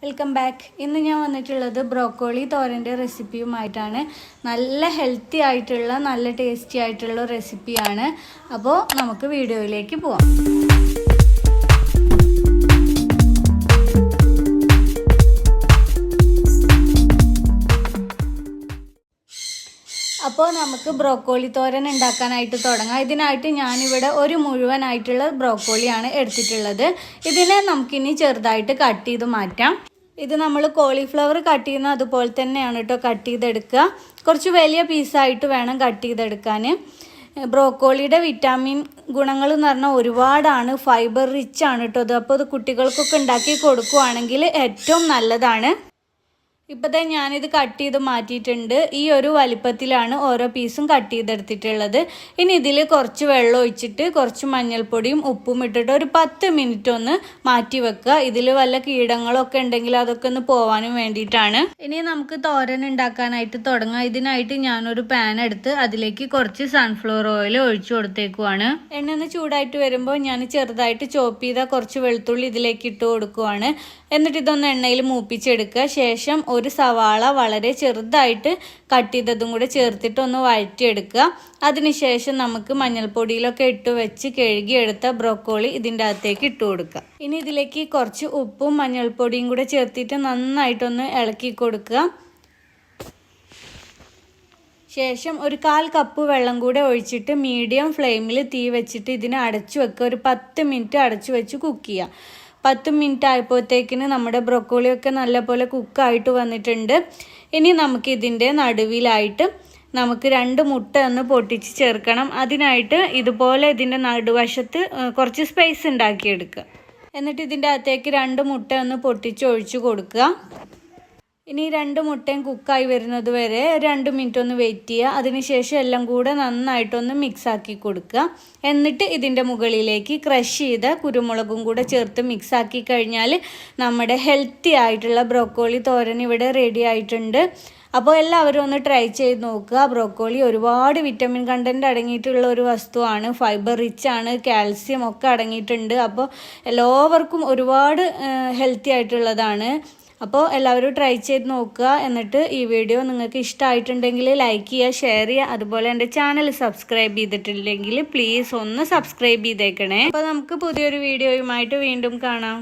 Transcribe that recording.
Welcome back. ഇന്ന് ഞാൻ വന്നിട്ടുള്ളത് ബ്രോക്കോളി തോരൻ്റെ റെസിപ്പിയുമായിട്ടാണ്. നല്ല ഹെൽത്തി ആയിട്ടുള്ള നല്ല ടേസ്റ്റി ആയിട്ടുള്ള റെസിപ്പിയാണ്. അപ്പോൾ നമുക്ക് വീഡിയോയിലേക്ക് പോവാം. അപ്പോൾ നമുക്ക് ബ്രോക്കോളി തോരൻ ഉണ്ടാക്കാനായിട്ട് തുടങ്ങാം. ഇതിനായിട്ട് ഞാനിവിടെ ഒരു മുഴുവനായിട്ടുള്ള ബ്രോക്കോളിയാണ് എടുത്തിട്ടുള്ളത്. ഇതിനെ നമുക്കിനി ചെറുതായിട്ട് കട്ട് ചെയ്ത് മാറ്റാം. ഇത് നമ്മൾ കോളിഫ്ലവർ കട്ട് ചെയ്യുന്ന അതുപോലെ തന്നെയാണ് കേട്ടോ കട്ട് ചെയ്തെടുക്കുക. കുറച്ച് വലിയ പീസായിട്ട് വേണം കട്ട് ചെയ്തെടുക്കാൻ. ബ്രോക്കോളിയുടെ വിറ്റാമിൻ ഗുണങ്ങൾ എന്ന് പറഞ്ഞാൽ ഒരുപാടാണ്. ഫൈബർ റിച്ച് ആണ് കേട്ടോ ഇത്. അപ്പോൾ ഇത് കുട്ടികൾക്കൊക്കെ ഉണ്ടാക്കി കൊടുക്കുകയാണെങ്കിൽ ഏറ്റവും നല്ലതാണ്. ഇപ്പോഴത്തെ ഞാനിത് കട്ട് ചെയ്ത് മാറ്റിയിട്ടുണ്ട്. ഈ ഒരു വലിപ്പത്തിലാണ് ഓരോ പീസും കട്ട് ചെയ്തെടുത്തിട്ടുള്ളത്. ഇനി ഇതിൽ കുറച്ച് വെള്ളം ഒഴിച്ചിട്ട് കുറച്ച് മഞ്ഞൾപ്പൊടിയും ഉപ്പും ഇട്ടിട്ട് ഒരു 10 മിനിറ്റ് ഒന്ന് മാറ്റി വെക്കുക. ഇതിൽ വല്ല കീടങ്ങളൊക്കെ ഉണ്ടെങ്കിൽ അതൊക്കെ ഒന്ന് പോവാനും വേണ്ടിയിട്ടാണ്. ഇനി നമുക്ക് തോരൻ ഉണ്ടാക്കാനായിട്ട് തുടങ്ങാം. ഇതിനായിട്ട് ഞാനൊരു പാൻ എടുത്ത് അതിലേക്ക് കുറച്ച് സൺഫ്ലവർ ഓയിൽ ഒഴിച്ചു കൊടുത്തേക്കുവാണ്. എണ്ണ ഒന്ന് ചൂടായിട്ട് വരുമ്പോൾ ഞാൻ ചെറുതായിട്ട് ചോപ്പ് ചെയ്ത കുറച്ച് വെളുത്തുള്ളി ഇതിലേക്ക് ഇട്ട് കൊടുക്കുവാണ്. എന്നിട്ട് ഇതൊന്ന് എണ്ണയിൽ മൂപ്പിച്ചെടുക്കുക. ശേഷം ഒരു സവാള വളരെ ചെറുതായിട്ട് കട്ട് ചെയ്തതും കൂടെ ചേർത്തിട്ട് ഒന്ന് വഴറ്റിയെടുക്കുക. അതിനുശേഷം നമുക്ക് മഞ്ഞൾപ്പൊടിയിലൊക്കെ ഇട്ട് വെച്ച് കഴുകിയെടുത്ത ബ്രോക്കോളി ഇതിൻ്റെ അകത്തേക്ക് ഇട്ട് കൊടുക്കുക. ഇനി ഇതിലേക്ക് കുറച്ച് ഉപ്പും മഞ്ഞൾപ്പൊടിയും കൂടെ ചേർത്തിട്ട് നന്നായിട്ടൊന്ന് ഇളക്കി കൊടുക്കുക. ശേഷം ഒരു 1/4 കപ്പ് വെള്ളം കൂടെ ഒഴിച്ചിട്ട് മീഡിയം ഫ്ലെയിമിൽ തീ വെച്ചിട്ട് ഇതിനെ അടച്ചു വെക്കുക. ഒരു 10 മിനിറ്റ് അടച്ചു വെച്ച് കുക്ക് ചെയ്യുക. 10 മിനിറ്റ് ആയപ്പോഴത്തേക്കിന് നമ്മുടെ ബ്രോക്കോളിയൊക്കെ നല്ലപോലെ കുക്കായിട്ട് വന്നിട്ടുണ്ട്. ഇനി നമുക്ക് ഇതിൻ്റെ നടുവിലായിട്ട് നമുക്ക് 2 മുട്ട ഒന്ന് പൊട്ടിച്ച് ചേർക്കണം. അതിനായിട്ട് ഇതുപോലെ ഇതിൻ്റെ നടുവശത്ത് കുറച്ച് സ്പേസ് ഉണ്ടാക്കിയെടുക്കുക. എന്നിട്ട് ഇതിൻ്റെ അകത്തേക്ക് 2 മുട്ട ഒന്ന് പൊട്ടിച്ച് ഒഴിച്ചു കൊടുക്കുക. ഇനി 2 മുട്ടയും കുക്കായി വരുന്നത് വരെ 2 മിനിറ്റ് ഒന്ന് വെയിറ്റ് ചെയ്യുക. അതിനുശേഷം എല്ലാം കൂടെ നന്നായിട്ടൊന്ന് മിക്സാക്കി കൊടുക്കുക. എന്നിട്ട് ഇതിൻ്റെ മുകളിലേക്ക് ക്രഷ് ചെയ്ത കുരുമുളകും കൂടെ ചേർത്ത് മിക്സാക്കി കഴിഞ്ഞാൽ നമ്മുടെ ഹെൽത്തി ആയിട്ടുള്ള ബ്രോക്കോളി തോരൻ ഇവിടെ റെഡി ആയിട്ടുണ്ട്. അപ്പോൾ എല്ലാവരും ഒന്ന് ട്രൈ ചെയ്ത് നോക്കുക. ബ്രോക്കോളി ഒരുപാട് വിറ്റമിൻ കണ്ടൻറ്റ് അടങ്ങിയിട്ടുള്ള ഒരു വസ്തുവാണ്. ഫൈബർ റിച്ച് ആണ്, കാൽസ്യം ഒക്കെ അടങ്ങിയിട്ടുണ്ട്. അപ്പോൾ എല്ലാവർക്കും ഒരുപാട് ഹെൽത്തി ആയിട്ടുള്ളതാണ്. അപ്പോൾ എല്ലാവരും ട്രൈ ചെയ്ത് നോക്കുക. എന്നിട്ട് ഈ വീഡിയോ നിങ്ങൾക്ക് ഇഷ്ടമായിട്ടുണ്ടെങ്കിൽ ലൈക്ക് ചെയ്യുക, ഷെയർ ചെയ്യുക. അതുപോലെ എൻ്റെ ചാനൽ സബ്സ്ക്രൈബ് ചെയ്തിട്ടില്ലെങ്കിൽ പ്ലീസ് ഒന്ന് സബ്സ്ക്രൈബ് ചെയ്തേക്കണേ. അപ്പോൾ നമുക്ക് പുതിയൊരു വീഡിയോയുമായിട്ട് വീണ്ടും കാണാം.